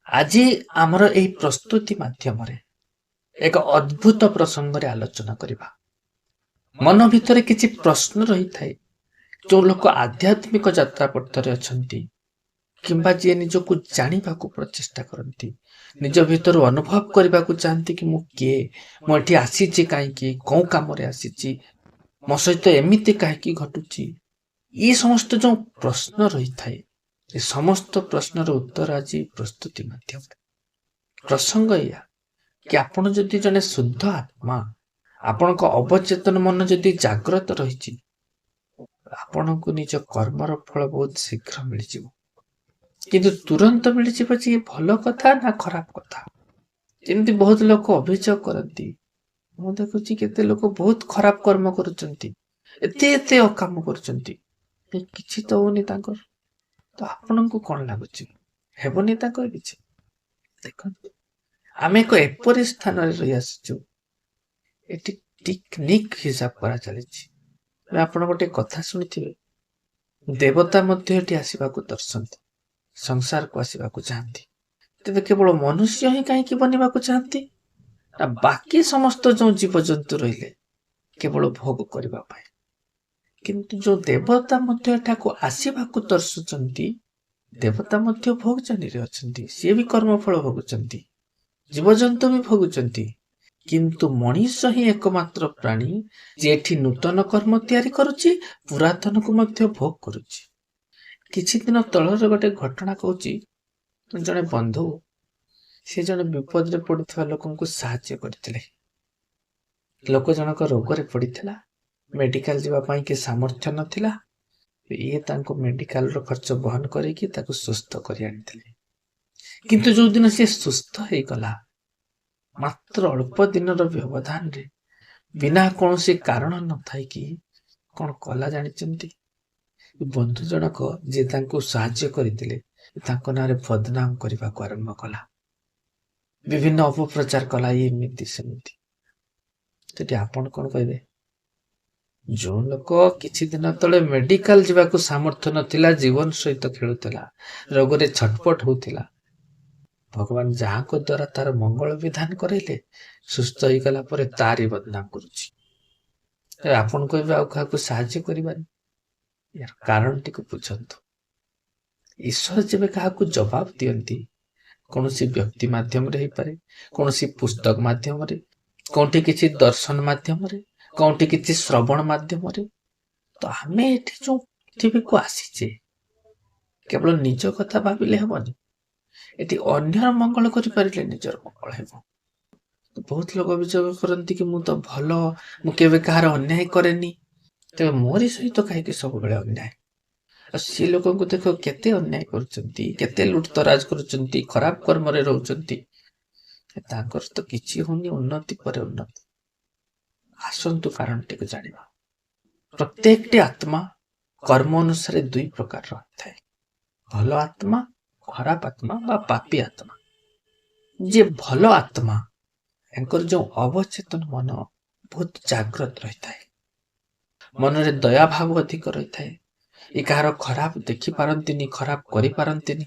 ଆଜି ଆମର ଏହି ପ୍ରସ୍ତୁତି ମାଧ୍ୟମରେ ଏକ ଅଦ୍ଭୁତ ପ୍ରସଙ୍ଗରେ ଆଲୋଚନା କରିବା। ମନ ଭିତରେ କିଛି ପ୍ରଶ୍ନ ରହିଥାଏ। ଯୋଉ ଲୋକ ଆଧ୍ୟାତ୍ମିକ ଯାତ୍ରା ପଥରେ ଅଛନ୍ତି କିମ୍ବା ଯିଏ ନିଜକୁ ଜାଣିବାକୁ ପ୍ରଚେଷ୍ଟା କରନ୍ତି, ନିଜ ଭିତରୁ ଅନୁଭବ କରିବାକୁ ଚାହାନ୍ତି କି ମୁଁ କିଏ, ମୁଁ ଏଠି ଆସିଛି କାହିଁକି, କୋଉ କାମରେ ଆସିଛି, ମୋ ସହିତ ଏମିତି କାହିଁକି ଘଟୁଛି, ଏ ସମସ୍ତ ଯୋଉ ପ୍ରଶ୍ନ ରହିଥାଏ, ଏ ସମସ୍ତ ପ୍ରଶ୍ନର ଉତ୍ତର ଆଜି ପ୍ରସ୍ତୁତି ମାଧ୍ୟମରେ। ପ୍ରସଙ୍ଗ ଏଇଆ କି ଆପଣ ଯଦି ଜଣେ ଶୁଦ୍ଧ ଆତ୍ମା, ଆପଣଙ୍କ ଅବଚେତନ ମନ ଯଦି ଜାଗ୍ରତ ରହିଛି, ଆପଣଙ୍କୁ ନିଜ କର୍ମର ଫଳ ବହୁତ ଶୀଘ୍ର ମିଳିଯିବ। କିନ୍ତୁ ତୁରନ୍ତ ମିଳିଯିବ ଯେ ଭଲ କଥା ନା ଖରାପ କଥା। ଯେମିତି ବହୁତ ଲୋକ ଅଭିଯୋଗ କରନ୍ତି, ମୁଁ ଦେଖୁଛି କେତେ ଲୋକ ବହୁତ ଖରାପ କର୍ମ କରୁଛନ୍ତି, ଏତେ ଅକାମ କରୁଛନ୍ତି, କିଛି ତ ହଉନି ତାଙ୍କର। ତ ଆପଣଙ୍କୁ କଣ ଲାଗୁଛି ହେବନି ତାଙ୍କର କିଛି? ଦେଖନ୍ତୁ, ଆମେ ଏକ ଏପରି ସ୍ଥାନରେ ରହି ଆସିଛୁ, ଏଠି ଟିକନିକ ହିସାବ କରାଚାଲିଛି। ଆପଣ ଗୋଟେ କଥା ଶୁଣିଥିବେ, ଦେବତା ମଧ୍ୟ ଏଠି ଆସିବାକୁ ଦର୍ଶନ୍ତି, ସଂସାରକୁ ଆସିବାକୁ ଚାହାନ୍ତି। ତେବେ କେବଳ ମନୁଷ୍ୟ ହିଁ କାହିଁକି ବନିବାକୁ ଚାହାନ୍ତି? ନା ବାକି ସମସ୍ତ ଯୋଉ ଜୀବଜନ୍ତୁ ରହିଲେ କେବଳ ଭୋଗ କରିବା ପାଇଁ। କିନ୍ତୁ ଯୋଉ ଦେବତା ମଧ୍ୟ ଏଠାକୁ ଆସିବାକୁ ଦର୍ଶୁଛନ୍ତି, ଦେବତା ମଧ୍ୟ ଭୋଗ ଜନିରେ ଅଛନ୍ତି, ସିଏ ବି କର୍ମଫଳ ଭୋଗୁଛନ୍ତି, ଜୀବଜନ୍ତୁ ବି ଭୋଗୁଛନ୍ତି। କିନ୍ତୁ ମଣିଷ ହିଁ એકમાତ୍ର ପ୍ରାଣୀ ଯେ ଏଠି ନୂତନ କର୍ମ ତିଆରି କରୁଛି, ପୁରାତନକୁ ମଧ୍ୟ ଭୋଗ କରୁଛି। କିଛି ଦିନ ତଳର ଗୋଟେ ଘଟଣା କହୁଛି। ଜଣେ ବନ୍ଧୁ, ସେ ଜଣେ ବିପଦରେ ପଡୁଥିବା ଲୋକଙ୍କୁ ସାହାଯ୍ୟ କରିଥିଲେ। ଲୋକ ଜଣକ ରୋଗରେ ପଡିଥିଲା, ମେଡିକାଲ ଯିବା ପାଇଁ କି ସାମର୍ଥ୍ୟ ନଥିଲା। ଇଏ ତାଙ୍କୁ ମେଡିକାଲର ଖର୍ଚ୍ଚ ବହନ କରିକି ତାକୁ ସୁସ୍ଥ କରି ଆଣିଥିଲେ। କିନ୍ତୁ ଯୋଉଦିନ ସେ ସୁସ୍ଥ ହେଇଗଲା, ମାତ୍ର ଅଳ୍ପ ଦିନର ବ୍ୟବଧାନରେ ବିନା କୌଣସି କାରଣ ନଥାଇକି କଣ କଲା ଜାଣିଛନ୍ତି? ବନ୍ଧୁ ଜଣକ ଯିଏ ତାଙ୍କୁ ସାହାଯ୍ୟ କରିଥିଲେ, ତାଙ୍କ ନାଁରେ ବଦନାମ କରିବାକୁ ଆରମ୍ଭ କଲା। ବିଭିନ୍ନ ଅପପ୍ରଚାର କଲା, ଏମିତି ସେମିତି। ସେଠି ଆପଣ କଣ କହିବେ? ଯୋଉ ଲୋକ କିଛି ଦିନ ତଳେ ମେଡିକାଲ ଯିବାକୁ ସାମର୍ଥ୍ୟ ନଥିଲା, ଜୀବନ ସହିତ ଖେଳୁଥିଲା, ରୋଗରେ ଛଟପଟ ହଉଥିଲା, ଭଗବାନ ଯାହାଙ୍କ ଦ୍ଵାରା ତାର ମଙ୍ଗଳ ବିଧାନ କରାଇଲେ, ସୁସ୍ଥ ହେଇଗଲା ପରେ ତାରି ବଦନାମ କରୁଛି। ଆପଣ କହିବେ ଆଉ କାହାକୁ ସାହାଯ୍ୟ କରିବାନି? ଏହାର କାରଣଟିକୁ ବୁଝନ୍ତୁ। ଈଶ୍ୱର ଯେବେ କାହାକୁ ଜବାବ ଦିଅନ୍ତି, କୌଣସି ବ୍ୟକ୍ତି ମାଧ୍ୟମରେ ହେଇପାରେ, କୌଣସି ପୁସ୍ତକ ମାଧ୍ୟମରେ, କୋଉଠି କିଛି ଦର୍ଶନ ମାଧ୍ୟମରେ, କୋଉଠି କିଛି ଶ୍ରବଣ ମାଧ୍ୟମରେ। ତ ଆମେ ଏଠି ଯୋଉ ପୃଥିବୀକୁ ଆସିଛେ, କେବଳ ନିଜ କଥା ଭାବିଲେ ହବନି। ଏଠି ଅନ୍ୟର ମଙ୍ଗଳ କରିପାରିଲେ ନିଜର ମଙ୍ଗଳ ହେବ। ବହୁତ ଲୋକ ଅଭିଯୋଗ କରନ୍ତି କି ମୁଁ ତ ଭଲ, ମୁଁ କେବେ କାହାର ଅନ୍ୟାୟ କରେନି, ତେବେ ମୋରି ସହିତ କାହିଁକି ସବୁବେଳେ ଅନ୍ୟାୟ? ଆଉ ସେ ଲୋକଙ୍କୁ ଦେଖ କେତେ ଅନ୍ୟାୟ କରୁଛନ୍ତି, କେତେ ଲୁଟତରାଜ କରୁଛନ୍ତି, ଖରାପ କର୍ମରେ ରହୁଛନ୍ତି, ତାଙ୍କର ତ କିଛି ହଉନି, ଉନ୍ନତି ପରେ ଉନ୍ନତି। ଆସନ୍ତୁ କାରଣଟିକୁ ଜାଣିବା। ପ୍ରତ୍ୟେକଟି ଆତ୍ମା କର୍ମ ଅନୁସାରେ ଦୁଇ ପ୍ରକାର ରହିଥାଏ, ଭଲ ଆତ୍ମା, ଖରାପ ଆତ୍ମା ବା ପାପୀ ଆତ୍ମା। ଯିଏ ଭଲ ଆତ୍ମା, ତାଙ୍କର ଯୋଉ ଅବଚେତନ ମନ ବହୁତ ଜାଗ୍ରତ ରହିଥାଏ, ମନରେ ଦୟାଭାବ ଅଧିକ ରହିଥାଏ। ଏ କାହାର ଖରାପ ଦେଖିପାରନ୍ତିନି, ଖରାପ କରିପାରନ୍ତିନି।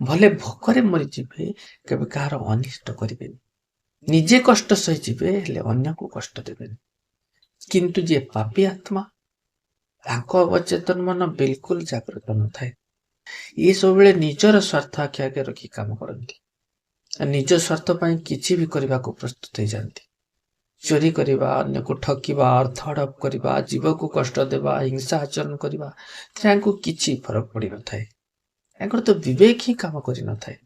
ଭଲେ ଭୋକରେ ମରିଯିବେ, କେବେ କାହାର ଅନିଷ୍ଟ କରିବେନି। ନିଜେ କଷ୍ଟ ସହିଯିବେ, ହେଲେ ଅନ୍ୟକୁ କଷ୍ଟ ଦେବେନି। କିନ୍ତୁ ଯିଏ ପାପୀ ଆତ୍ମା, ତାଙ୍କ ଅବଚେତନ ମନ ବିଲକୁଲ ଜାଗ୍ରତ ନଥାଏ। ଇଏ ସବୁବେଳେ ନିଜର ସ୍ୱାର୍ଥ ଆଖି ଆଗରେ ରଖି କାମ କରନ୍ତି। ନିଜ ସ୍ୱାର୍ଥ ପାଇଁ କିଛି ବି କରିବାକୁ ପ୍ରସ୍ତୁତ ହେଇଯାନ୍ତି। ଚୋରି କରିବା, ଅନ୍ୟକୁ ଠକିବା, ଅର୍ଥ ହଡପ କରିବା, ଜୀବକୁ କଷ୍ଟ ଦେବା, ହିଂସା ଆଚରଣ କରିବା, ତାଙ୍କୁ କିଛି ଫରକ ପଡିନଥାଏ। ତାଙ୍କର ତ ବିବେକ ହିଁ କାମ କରିନଥାଏ,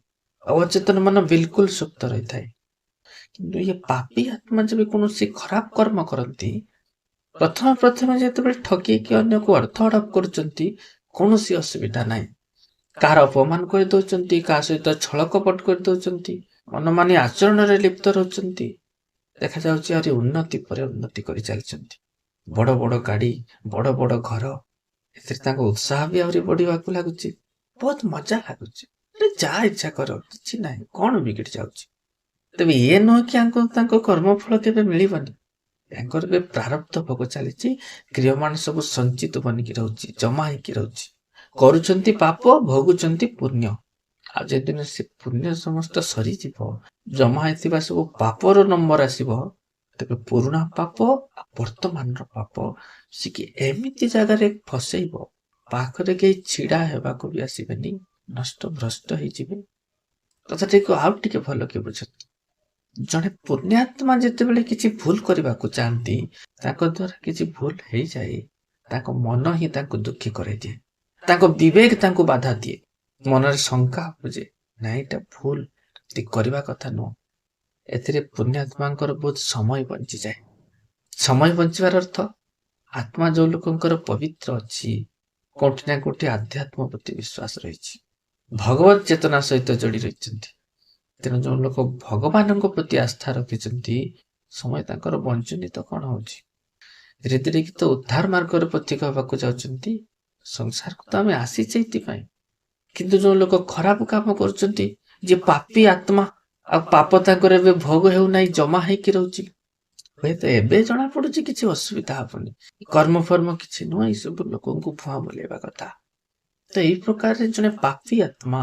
ଅବଚେତନ ମନ ବିଲକୁଲ ସୁପ୍ତ ରହିଥାଏ। କିନ୍ତୁ ଇଏ ପାପୀ ଆତ୍ମା ଯେବେ କୌଣସି ଖରାପ କର୍ମ କରନ୍ତି, ପ୍ରଥମେ ଯେତେବେଳେ ଠକିକି ଅନ୍ୟକୁ ଅର୍ଥ ହଡପ କରୁଛନ୍ତି, କୌଣସି ଅସୁବିଧା ନାହିଁ। କାହାର ଅପମାନ କରିଦଉଛନ୍ତି, କାହା ସହିତ ଛଳ କପଟ କରିଦଉଛନ୍ତି, ମନମାନି ଆଚରଣରେ ଲିପ୍ତ ରହୁଛନ୍ତି, ଦେଖାଯାଉଛି ଆହୁରି ଉନ୍ନତି ପରେ ଉନ୍ନତି କରି ଚାଲିଛନ୍ତି। ବଡ ବଡ ଗାଡି, ବଡ ବଡ ଘର, ଏଥିରେ ତାଙ୍କ ଉତ୍ସାହ ବି ଆହୁରି ବଢିବାକୁ ଲାଗୁଛି। ବହୁତ ମଜା ଲାଗୁଛି। ଯାହା ଇଚ୍ଛା କର, କିଛି ନାହିଁ, କଣ ବିଗିଡି ଯାଉଛି? ତେବେ ଇଏ ନୁହେଁ କି ତାଙ୍କ କର୍ମଫଳ କେବେ ମିଳିବନି। ତାଙ୍କର ଏବେ ପ୍ରାରବ୍ଧ ଭୋଗ ଚାଲିଛି, କ୍ରିୟମାନ ସବୁ ସଞ୍ଚିତ ବନିକି ରହୁଛି, ଜମା ହେଇକି ରହୁଛି। କରୁଛନ୍ତି ପାପ, ଭୋଗୁଛନ୍ତି ପୁଣ୍ୟ। ଆଉ ଯେଦିନ ସେ ପୁଣ୍ୟ ସମସ୍ତ ସରିଯିବ, ଜମା ହେଇଥିବା ସବୁ ପାପର ନମ୍ବର ଆସିବ, ତେବେ ପୁରୁଣା ପାପ ଆଉ ବର୍ତ୍ତମାନର ପାପ ସିକି ଏମିତି ଜାଗାରେ ଫସେଇବ, ପାଖରେ କେହି ଛିଡା ହେବାକୁ ବି ଆସିବେନି, ନଷ୍ଟ ଭ୍ରଷ୍ଟ ହେଇଯିବେ। କଥାଟିକୁ ଆଉ ଟିକେ ଭଲ କି ବୁଝନ୍ତୁ। ଜଣେ ପୁଣ୍ୟାତ୍ମା ଯେତେବେଳେ କିଛି ଭୁଲ କରିବାକୁ ଚାହାନ୍ତି, ତାଙ୍କ ଦ୍ୱାରା କିଛି ଭୁଲ ହେଇଯାଏ, ତାଙ୍କ ମନ ହିଁ ତାଙ୍କୁ ଦୁଃଖୀ କରାଇଦିଏ, ତାଙ୍କ ବିବେକ ତାଙ୍କୁ ବାଧା ଦିଏ, ମନରେ ଶଙ୍କା ବୁଝେ, ନାଇଁ ଏଇଟା ଭୁଲ, କରିବା କଥା ନୁହଁ। ଏଥିରେ ପୁଣ୍ୟାତ୍ମାଙ୍କର ବହୁତ ସମୟ ବଞ୍ଚିଯାଏ। ସମୟ ବଞ୍ଚିବାର ଅର୍ଥ, ଆତ୍ମା ଯୋଉ ଲୋକଙ୍କର ପବିତ୍ର ଅଛି, କୋଉଠି ନା କୋଉଠି ଆଧ୍ୟାତ୍ମ ପ୍ରତି ବିଶ୍ୱାସ ରହିଛି, ଭଗବତ ଚେତନା ସହିତ ଯୋଡି ରହିଛନ୍ତି। ତେଣୁ ଯୋଉ ଲୋକ ଭଗବାନଙ୍କ ପ୍ରତି ଆସ୍ଥା ରଖିଛନ୍ତି, ସମୟ ତାଙ୍କର ବଞ୍ଚୁନି ତ କଣ ହଉଛି, ଧୀରେ ଧୀରେ କି ତ ଉଦ୍ଧାର ମାର୍ଗରେ ପଥିକ ହେବାକୁ ଯାଉଛନ୍ତି। ସଂସାରକୁ ତ ଆମେ ଆସିଛେ ଏଥିପାଇଁ। କିନ୍ତୁ ଯୋଉ ଲୋକ ଖରାପ କାମ କରୁଛନ୍ତି, ଯେ ପାପୀ ଆତ୍ମା, ଆଉ ପାପ ତାଙ୍କର ଏବେ ଭୋଗ ହେଉନାହିଁ, ଜମା ହେଇକି ରହୁଛି, ହୁଏତ ଏବେ ଜଣା ପଡୁଛି କିଛି ଅସୁବିଧା ହବନି, କର୍ମଫର୍ମ କିଛି ନୁହଁ, ଏଇସବୁ ଲୋକଙ୍କୁ ଭୁଆଁ ବୁଲେଇବା କଥା। ତ ଏଇ ପ୍ରକାରରେ ଜଣେ ପାପୀ ଆତ୍ମା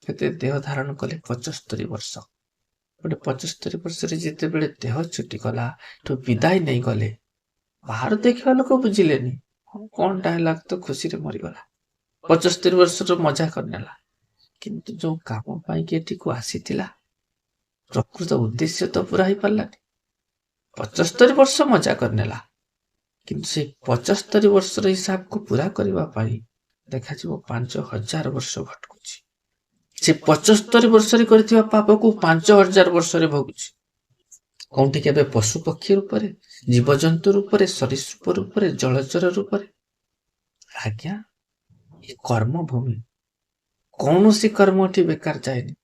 କେତେ ଦେହ ଧାରଣ କଲେ 75 ବର୍ଷ। ଗୋଟେ 75 ବର୍ଷରେ ଯେତେବେଳେ ଦେହ ଛୁଟିଗଲା, ଏଠୁ ବିଦାୟ ନେଇଗଲେ, ବାହାର ଦେଖିବା ଲୋକ ବୁଝିଲେନି, କଣଟା ହେଲା ତ ଖୁସିରେ ମରିଗଲା, 75 ବର୍ଷର ମଜା କରିନେଲା। କିନ୍ତୁ ଯୋଉ କାମ ପାଇଁକି ଏଠିକୁ ଆସିଥିଲା, ପ୍ରକୃତ ଉଦ୍ଦେଶ୍ୟ ତ ପୁରା ହେଇପାରିଲାନି। 75 ବର୍ଷ ମଜା କରିନେଲା, କିନ୍ତୁ ସେଇ 75 ବର୍ଷର ହିସାବକୁ ପୁରା କରିବା ପାଇଁ ଦେଖାଯିବ 5000 ବର୍ଷ ଭଟକୁଛି। ସେ 75 ବର୍ଷରେ କରିଥିବା ପାପକୁ 5000 ବର୍ଷରେ ଭୋଗୁଛି। କୋଉଠି କେବେ ପଶୁ ପକ୍ଷୀ ରୂପରେ, ଜୀବଜନ୍ତୁ ରୂପରେ, ସରୀସୃପ ରୂପରେ, ଜଳଚର ରୂପରେ। ଆଜ୍ଞା, ଏ କର୍ମଭୂମି, କୌଣସି କର୍ମ ଏଠି ବେକାର ଯାଏନି।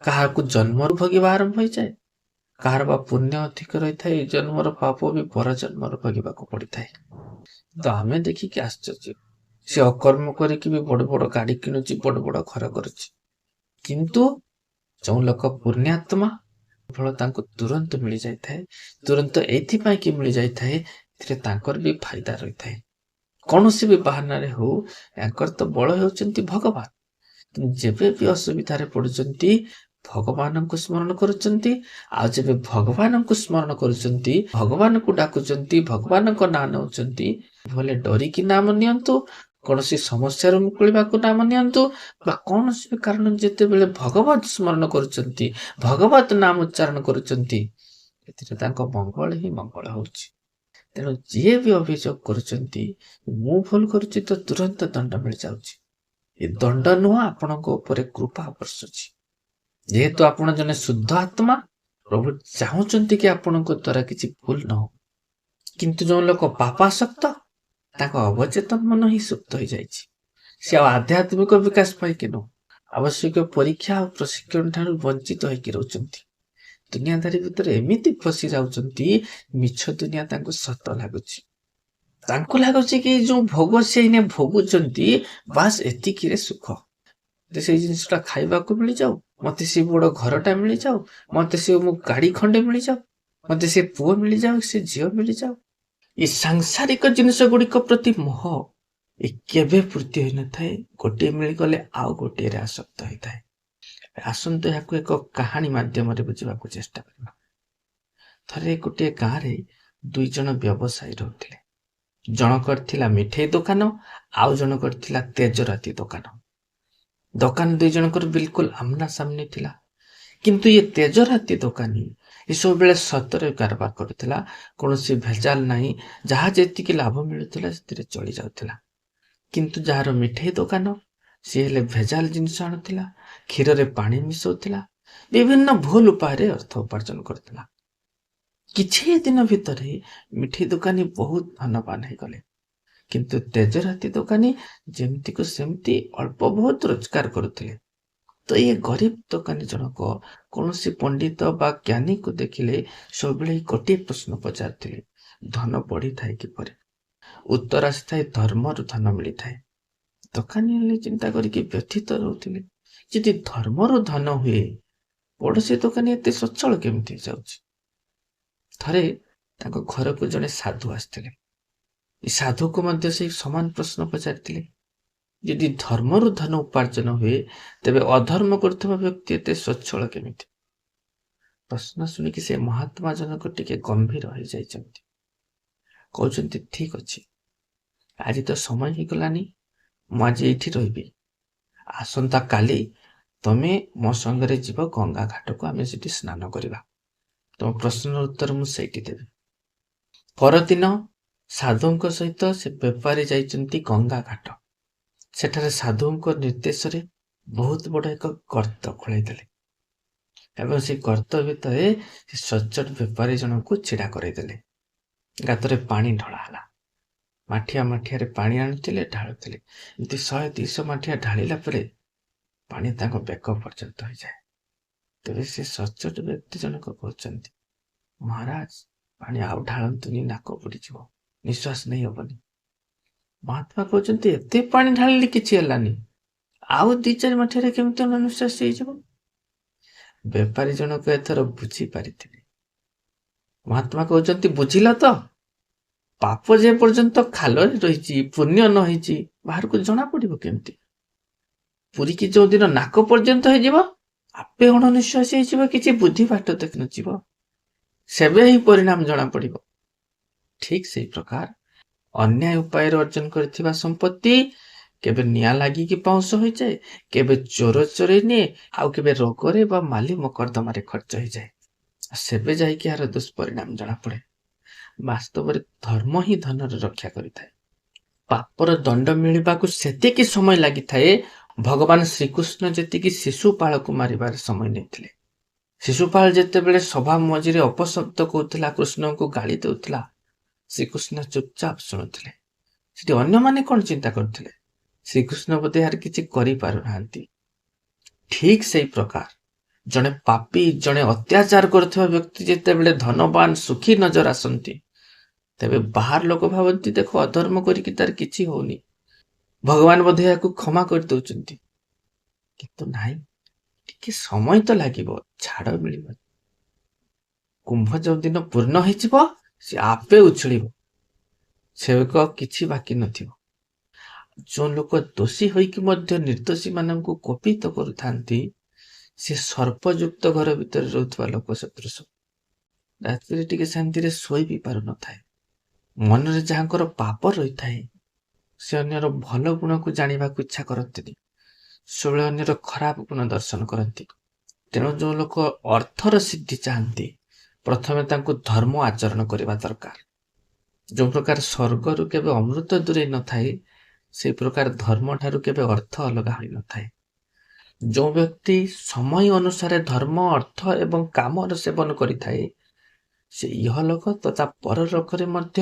କାହାକୁ ଜନ୍ମରୁ ଭୋଗିବା ଆରମ୍ଭ ହେଇଯାଏ, କାହାର ବା ପୁଣ୍ୟ ଅଧିକ ରହିଥାଏ, ଏଇ ଜନ୍ମର ପାପ ବି ପର ଜନ୍ମରୁ ଭୋଗିବାକୁ ପଡିଥାଏ। ତ ଆମେ ଦେଖିକି ଆଶ୍ଚର୍ଯ୍ୟ, ସେ ଅକର୍ମ କରିକି ବି ବଡ ବଡ ଗାଡି କିଣୁଛି, ବଡ ବଡ ଘର କରୁଛି। କିନ୍ତୁ ଯୋଉ ଲୋକ ପୁଣ୍ୟାତ୍ମା, ଫଳ ତାଙ୍କୁ ତୁରନ୍ତ ମିଳିଯାଇଥାଏ। ତୁରନ୍ତ ଏଇଥିପାଇଁ କି ମିଳିଯାଇଥାଏ, ଏଥିରେ ତାଙ୍କର ବି ଫାଇଦା ରହିଥାଏ। କୌଣସି ବି ବାହାନାରେ ହଉ, ୟାଙ୍କର ତ ବଳ ହେଉଛନ୍ତି ଭଗବାନ। ଯେବେ ବି ଅସୁବିଧାରେ ପଡୁଛନ୍ତି, ଭଗବାନଙ୍କୁ ସ୍ମରଣ କରୁଛନ୍ତି, ଆଉ ଯେବେ ଭଗବାନଙ୍କୁ ସ୍ମରଣ କରୁଛନ୍ତି, ଭଗବାନଙ୍କୁ ଡାକୁଛନ୍ତି, ଭଗବାନଙ୍କ ନାଁ ନେଉଛନ୍ତି, ଭଲେ ଡରିକି ନାମ ନିଅନ୍ତୁ, କୌଣସି ସମସ୍ୟାରୁ ମୁକୁଳିବାକୁ ନାମ ନିଅନ୍ତୁ, ବା କୌଣସି ବି କାରଣ ଯେତେବେଳେ ଭଗବତ ସ୍ମରଣ କରୁଛନ୍ତି, ଭଗବତ ନାମ ଉଚ୍ଚାରଣ କରୁଛନ୍ତି, ଏଥିରେ ତାଙ୍କ ମଙ୍ଗଳ ହିଁ ମଙ୍ଗଳ ହଉଛି। ତେଣୁ ଯିଏ ବି ଅଭିଯୋଗ କରୁଛନ୍ତି, ମୁଁ ଭୁଲ କରୁଛି, ତ ତୁରନ୍ତ ଦଣ୍ଡ ମିଳିଯାଉଛି। ଏ ଦଣ୍ଡ ନୁହଁ, ଆପଣଙ୍କ ଉପରେ କୃପା ବର୍ଷୁଛି। ଯେହେତୁ ଆପଣ ଜଣେ ଶୁଦ୍ଧ ଆତ୍ମା, ପ୍ରଭୁ ଚାହୁଁଛନ୍ତି କି ଆପଣଙ୍କ ଦ୍ୱାରା କିଛି ଭୁଲ ନ ହଉ। କିନ୍ତୁ ଯୋଉ ଲୋକ ପାପାସକ୍ତ, ତାଙ୍କ ଅବଚେତନ ମନ ହିଁ ସୁପ୍ତ ହେଇଯାଇଛି। ସେ ଆଉ ଆଧ୍ୟାତ୍ମିକ ବିକାଶ ପାଇକି ନୁହଁ, ଆବଶ୍ୟକ ପରୀକ୍ଷା ଆଉ ପ୍ରଶିକ୍ଷଣ ଠାରୁ ବଞ୍ଚିତ ହେଇକି ରହୁଛନ୍ତି। ଦୁନିଆଦାରୀ ଭିତରେ ଏମିତି ଫସି ଯାଉଛନ୍ତି, ମିଛ ଦୁନିଆ ତାଙ୍କୁ ସତ ଲାଗୁଛି। ତାଙ୍କୁ ଲାଗୁଛି କି ଯୋଉ ଭୋଗ ସେ ଏଇନେ ଭୋଗୁଛନ୍ତି, ବାସ୍ ଏତିକିରେ ସୁଖ। ସେଇ ଜିନିଷଟା ଖାଇବାକୁ ମିଳିଯାଉ, ମତେ ସେ ବଡ ଘରଟା ମିଳିଯାଉ, ମତେ ସେ ମୋ ଗାଡି ଖଣ୍ଡେ ମିଳିଯାଉ, ମତେ ସେ ପୁଅ ମିଳିଯାଉ, ସେ ଝିଅ ମିଳିଯାଉ। ଏ ସାଂସାରିକ ଜିନିଷ ଗୁଡିକ ପ୍ରତି ମୋହ ଏ କେବେ ପୂର୍ତ୍ତି ହୋଇନଥାଏ। ଗୋଟିଏ ମିଳିଗଲେ ଆଉ ଗୋଟିଏରେ ଆସକ୍ତ ହେଇଥାଏ। ଆସନ୍ତୁ ଏହାକୁ ଏକ କାହାଣୀ ମାଧ୍ୟମରେ ବୁଝିବାକୁ ଚେଷ୍ଟା କରିବା। ଥରେ ଗୋଟିଏ ଗାଁରେ 2 ଜଣ ବ୍ୟବସାୟୀ ରହୁଥିଲେ। ଜଣକର ଥିଲା ମିଠେଇ ଦୋକାନ, ଆଉ ଜଣକର ଥିଲା ତେଜରାତି ଦୋକାନ। ଦୋକାନ 2 ଜଣଙ୍କର ବିଲକୁଲ ଆମ୍ନା ସାମ୍ନି ଥିଲା। କିନ୍ତୁ ଏ ତେଜରାତି ଦୋକାନୀ ଏ ସବୁବେଳେ ସତରେ କାରବାର କରୁଥିଲା, କୌଣସି ଭେଜାଲ ନାହିଁ, ଯାହା ଯେତିକି ଲାଭ ମିଳୁଥିଲା ସେଥିରେ ଚଳି ଯାଉଥିଲା। କିନ୍ତୁ ଯାହାର ମିଠେଇ ଦୋକାନ, ସିଏ ହେଲେ ଭେଜାଲ ଜିନିଷ ଆଣୁଥିଲା, କ୍ଷୀରରେ ପାଣି ମିଶଉଥିଲା, ବିଭିନ୍ନ ଭୁଲ ଉପାୟରେ ଅର୍ଥ ଉପାର୍ଜନ କରୁଥିଲା। କିଛି ଦିନ ଭିତରେ ମିଠେଇ ଦୋକାନୀ ବହୁତ ଧନବାନ ହେଇଗଲେ। କିନ୍ତୁ ତେଜରାତି ଦୋକାନୀ ଯେମିତିକୁ ସେମିତି ଅଳ୍ପ ବହୁତ ରୋଜଗାର କରୁଥିଲେ। ତ ଏ ଗରିବ ଦୋକାନୀ ଜଣକ କୌଣସି ପଣ୍ଡିତ ବା ଜ୍ଞାନୀକୁ ଦେଖିଲେ ସବୁବେଳେ ଗୋଟିଏ ପ୍ରଶ୍ନ ପଚାରୁଥିଲେ, ଧନ ବଢିଥାଏ କିପରି? ଉତ୍ତର ଆସିଥାଏ, ଧର୍ମରୁ ଧନ ମିଳିଥାଏ। ଦୋକାନୀ ହେଲେ ଚିନ୍ତା କରିକି ବ୍ୟଥିତ ରହୁଥିଲେ, ଯଦି ଧର୍ମରୁ ଧନ ହୁଏ, ପଡୋଶୀ ଦୋକାନୀ ଏତେ ସଚଳ କେମିତି ଯାଉଛି? ଥରେ ତାଙ୍କ ଘରକୁ ଜଣେ ସାଧୁ ଆସିଥିଲେ। ଏ ସାଧୁକୁ ମଧ୍ୟ ସେଇ ସମାନ ପ୍ରଶ୍ନ ପଚାରିଥିଲେ। ଯଦି ଧର୍ମରୁ ଧନ ଉପାର୍ଜନ ହୁଏ ତେବେ ଅଧର୍ମ କରୁଥିବା ବ୍ୟକ୍ତି ଏତେ ସ୍ୱଚ୍ଛଳ କେମିତି? ପ୍ରଶ୍ନ ଶୁଣିକି ସେ ମହାତ୍ମା ଜଣକ ଟିକେ ଗମ୍ଭୀର ହୋଇଯାଇଛନ୍ତି। କହୁଛନ୍ତି, ଠିକ ଅଛି, ଆଜି ତ ସମୟ ହେଇଗଲାନି, ମୁଁ ଆଜି ଏଇଠି ରହିବି। ଆସନ୍ତା କାଲି ତମେ ମୋ ସଙ୍ଗରେ ଯିବ ଗଙ୍ଗା ଘାଟକୁ, ଆମେ ସେଠି ସ୍ନାନ କରିବା। ତମ ପ୍ରଶ୍ନର ଉତ୍ତର ମୁଁ ସେଇଠି ଦେବି। ପରଦିନ ସାଧୁଙ୍କ ସହିତ ସେ ବେପାରୀ ଯାଇଛନ୍ତି ଗଙ୍ଗା ଘାଟ। ସେଠାରେ ସାଧୁଙ୍କ ନିର୍ଦ୍ଦେଶରେ ବହୁତ ବଡ଼ ଏକ ଗର୍ତ୍ତ ଖୋଳେଇଦେଲେ ଏବଂ ସେ ଗର୍ତ୍ତ ଭିତରେ ସେ ସଚ୍ଚୋଟ ବେପାରୀ ଜଣଙ୍କୁ ଛିଡ଼ା କରେଇଦେଲେ। ଗାତରେ ପାଣି ଢଳା ହେଲା। ମାଠିଆ ମାଠିଆରେ ପାଣି ଆଣୁଥିଲେ, ଢାଳୁଥିଲେ। ଏମିତି 100-200 ମାଠିଆ ଢାଳିଲା ପରେ ପାଣି ତାଙ୍କ ବେକ ପର୍ଯ୍ୟନ୍ତ ହୋଇଯାଏ। ତେବେ ସେ ସଚ୍ଚୋଟ ବ୍ୟକ୍ତି ଜଣକ କହୁଛନ୍ତି, ମହାରାଜ, ପାଣି ଆଉ ଢାଳନ୍ତୁନି, ନାକ ବୁଡ଼ିଯିବ, ନିଶ୍ୱାସ ନେଇ ହବନି। ମହାତ୍ମା କହୁଛନ୍ତି, ଏତେ ପାଣି ଢାଳିଲେ କିଛି ହେଲାନି, ଆଉ 2-4 ମାଠିଆରେ କେମିତି ଅଣନିଶ୍ୱାସୀ ହେଇଯିବ? ବେପାରୀ ଜଣକ ଏଥର ବୁଝିପାରିଥିଲେ। ମହାତ୍ମା କହୁଛନ୍ତି, ବୁଝିଲ ତ? ପାପ ଯେ ପର୍ଯ୍ୟନ୍ତ ଖାଲରେ ରହିଛି, ପୁଣ୍ୟ ନ ହେଇଛି, ବାହାରକୁ ଜଣା ପଡିବ କେମିତି? ପୁରୀକି ଯୋଉଦିନ ନାକ ପର୍ଯ୍ୟନ୍ତ ହେଇଯିବ, ଆପେ ଅଣନିଶ୍ୱାସୀ ହେଇଯିବ, କିଛି ବୁଦ୍ଧି ବାଟ ଦେଖିନଯିବ, ସେବେ ହିଁ ପରିଣାମ ଜଣା ପଡିବ। ଠିକ ସେଇ ପ୍ରକାର ଅନ୍ୟାୟ ଉପାୟରେ ଅର୍ଜନ କରିଥିବା ସମ୍ପତ୍ତି କେବେ ନିଆଁ ଲାଗିକି ପାଉଁଶ ହୋଇଯାଏ, କେବେ ଚୋର ଚୋରେଇ ନିଏ, ଆଉ କେବେ ରୋଗରେ ବା ମାଲି ମକଦ୍ଦମାରେ ଖର୍ଚ୍ଚ ହେଇଯାଏ। ସେବେ ଯାଇକି ଏହାର ଦୁଷ୍ପରିଣାମ ଜଣାପଡେ। ବାସ୍ତବରେ ଧର୍ମ ହିଁ ଧନର ରକ୍ଷା କରିଥାଏ। ପାପର ଦଣ୍ଡ ମିଳିବାକୁ ସେତିକି ସମୟ ଲାଗିଥାଏ ଭଗବାନ ଶ୍ରୀକୃଷ୍ଣ ଯେତିକି ଶିଶୁପାଳକୁ ମାରିବାର ସମୟ ନେଇଥିଲେ। ଶିଶୁପାଳ ଯେତେବେଳେ ସଭା ମଝିରେ ଅପଶବ୍ଦ କହୁଥିଲା, କୃଷ୍ଣଙ୍କୁ ଗାଳି ଦେଉଥିଲା, ଶ୍ରୀକୃଷ୍ଣ ଚୁପଚାପ ଶୁଣୁଥିଲେ। ସେଠି ଅନ୍ୟମାନେ କଣ ଚିନ୍ତା କରୁଥିଲେ? ଶ୍ରୀକୃଷ୍ଣ ବୋଧେ ଏହାର କିଛି କରିପାରୁନାହାନ୍ତି। ଠିକ ସେଇ ପ୍ରକାର ଜଣେ ପାପୀ, ଜଣେ ଅତ୍ୟାଚାର କରୁଥିବା ବ୍ୟକ୍ତି ଯେତେବେଳେ ଧନବାନ ସୁଖୀ ନଜର ଆସନ୍ତି, ତେବେ ବାହାର ଲୋକ ଭାବନ୍ତି, ଦେଖ, ଅଧର୍ମ କରିକି ତାର କିଛି ହଉନି, ଭଗବାନ ବୋଧେ ଏହାକୁ କ୍ଷମା କରିଦଉଛନ୍ତି। କିନ୍ତୁ ନାହିଁ, ଟିକେ ସମୟ ତ ଲାଗିବ, ଛାଡ଼ ମିଳିବ। କୁମ୍ଭ ଯୋଉଦିନ ପୂର୍ଣ୍ଣ ହେଇଯିବ, ସେ ଆପେ ଉଛୁଳିବ, ସେବେକ କିଛି ବାକି ନଥିବ। ଯୋଉ ଲୋକ ଦୋଷୀ ହୋଇକି ମଧ୍ୟ ନିର୍ଦ୍ଦୋଷୀ ମାନଙ୍କୁ କୋପିତ କରୁଥାନ୍ତି, ସେ ସର୍ପଯୁକ୍ତ ଘର ଭିତରେ ରହୁଥିବା ଲୋକ ସଦୃଶ। ରାତିରେ ଟିକେ ଶାନ୍ତିରେ ଶୋଇ ବି ପାରୁନଥାଏ। ମନରେ ଯାହାଙ୍କର ପାପ ରହିଥାଏ, ସେ ଅନ୍ୟର ଭଲ ଗୁଣକୁ ଜାଣିବାକୁ ଇଚ୍ଛା କରନ୍ତିନି, ସବୁବେଳେ ଅନ୍ୟର ଖରାପ ଗୁଣ ଦର୍ଶନ କରନ୍ତି। ତେଣୁ ଯୋଉ ଲୋକ ଅର୍ଥର ସିଦ୍ଧି ଚାହାନ୍ତି, ପ୍ରଥମେ ତାଙ୍କୁ ଧର୍ମ ଆଚରଣ କରିବା ଦରକାର। ଯୋଉ ପ୍ରକାର ସ୍ୱର୍ଗରୁ କେବେ ଅମୃତ ଦୂରେଇ ନଥାଏ, ସେଇ ପ୍ରକାର ଧର୍ମ ଠାରୁ କେବେ ଅର୍ଥ ଅଲଗା ହୋଇନଥାଏ। ଯୋଉ ବ୍ୟକ୍ତି ସମୟ ଅନୁସାରେ ଧର୍ମ, ଅର୍ଥ ଏବଂ କାମର ସେବନ କରିଥାଏ, ସେ ଇହଲୋକ ତଥା ପରଲୋକରେ ମଧ୍ୟ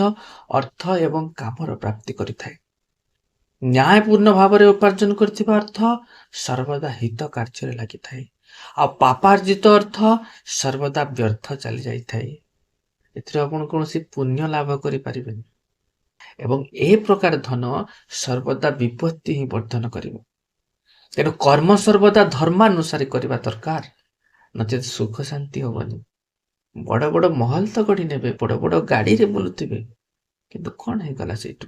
ଅର୍ଥ ଏବଂ କାମର ପ୍ରାପ୍ତି କରିଥାଏ। ନ୍ୟାୟପୂର୍ଣ୍ଣ ଭାବରେ ଉପାର୍ଜନ କରିଥିବା ଅର୍ଥ ସର୍ବଦା ହିତ କାର୍ଯ୍ୟରେ ଲାଗିଥାଏ, ଆଉ ପାପାର୍ଜିତ ଅର୍ଥ ସର୍ବଦା ବ୍ୟର୍ଥ ଚାଲି ଯାଇଥାଏ। ଏଥିରେ ଆପଣ କୌଣସି ପୁଣ୍ୟ ଲାଭ କରିପାରିବେନି ଏବଂ ଏ ପ୍ରକାର ଧନ ସର୍ବଦା ବିପତ୍ତି ହିଁ ବର୍ଦ୍ଧନ କରିବ। ତେଣୁ କର୍ମ ସର୍ବଦା ଧର୍ମାନୁସାରେ କରିବା ଦରକାର, ନଚେତ ସୁଖ ଶାନ୍ତି ହବନି। ବଡ଼ ବଡ଼ ମହଲ ତ ଗଢ଼ି ନେବେ, ବଡ଼ ବଡ଼ ଗାଡ଼ିରେ ବୁଲୁଥିବେ, କିନ୍ତୁ କଣ ହେଇଗଲା ସେଇଠୁ?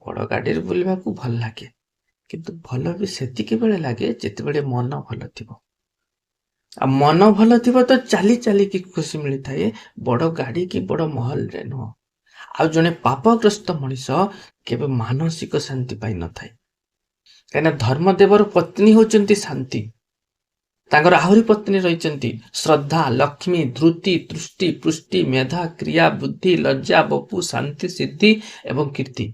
ବଡ଼ ଗାଡ଼ିରେ ବୁଲିବାକୁ ଭଲ ଲାଗେ, କିନ୍ତୁ ଭଲ ବି ସେତିକି ବେଳେ ଲାଗେ ଯେତେବେଳେ ମନ ଭଲ ଥିବ। ଆଉ ମନ ଭଲ ଥିବ ତ ଚାଲି ଚାଲିକି ଖୁସି ମିଳିଥାଏ, ବଡ଼ ଗାଡ଼ି କି ବଡ଼ ମହଲରେ ନୁହଁ। ଆଉ ଜଣେ ପାପଗ୍ରସ୍ତ ମଣିଷ କେବେ ମାନସିକ ଶାନ୍ତି ପାଇନଥାଏ, କାହିଁକିନା ଧର୍ମଦେବର ପତ୍ନୀ ହେଉଛନ୍ତି ଶାନ୍ତି। ତାଙ୍କର ଆହୁରି ପତ୍ନୀ ରହିଛନ୍ତି ଶ୍ରଦ୍ଧା, ଲକ୍ଷ୍ମୀ, ଧୃତି, ତୃଷ୍ଟି, ପୁଷ୍ଟି, ମେଧା, କ୍ରିୟା, ବୁଦ୍ଧି, ଲଜ୍ଜା, ବପୁ, ଶାନ୍ତି, ସିଦ୍ଧି ଏବଂ କୀର୍ତ୍ତି,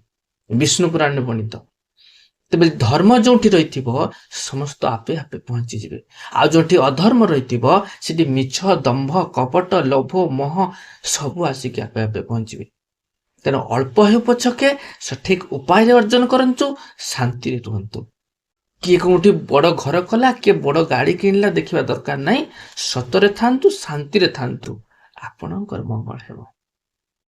ବିଷ୍ଣୁ ପୁରାଣରେ ବର୍ଣ୍ଣିତ। ତେବେ ଧର୍ମ ଯୋଉଠି ରହିଥିବ, ସମସ୍ତ ଆପେ ଆପେ ପହଞ୍ଚିଯିବେ। ଆଉ ଯୋଉଠି ଅଧର୍ମ ରହିଥିବ, ସେଠି ମିଛ, ଦମ୍ଭ, କପଟ, ଲୋଭ, ମୋହ ସବୁ ଆସିକି ଆପେ ଆପେ ପହଞ୍ଚିବେ। ତେଣୁ ଅଳ୍ପ ହେଉ ପଛକେ ସଠିକ ଉପାୟରେ ଅର୍ଜନ କରନ୍ତୁ, ଶାନ୍ତିରେ ରୁହନ୍ତୁ। କିଏ କୋଉଠି ବଡ଼ ଘର କଲା, କିଏ ବଡ଼ ଗାଡ଼ି କିଣିଲା ଦେଖିବା ଦରକାର ନାହିଁ। ସତରେ ଥାନ୍ତୁ, ଶାନ୍ତିରେ ଥାନ୍ତୁ, ଆପଣଙ୍କର ମଙ୍ଗଳ ହେବ।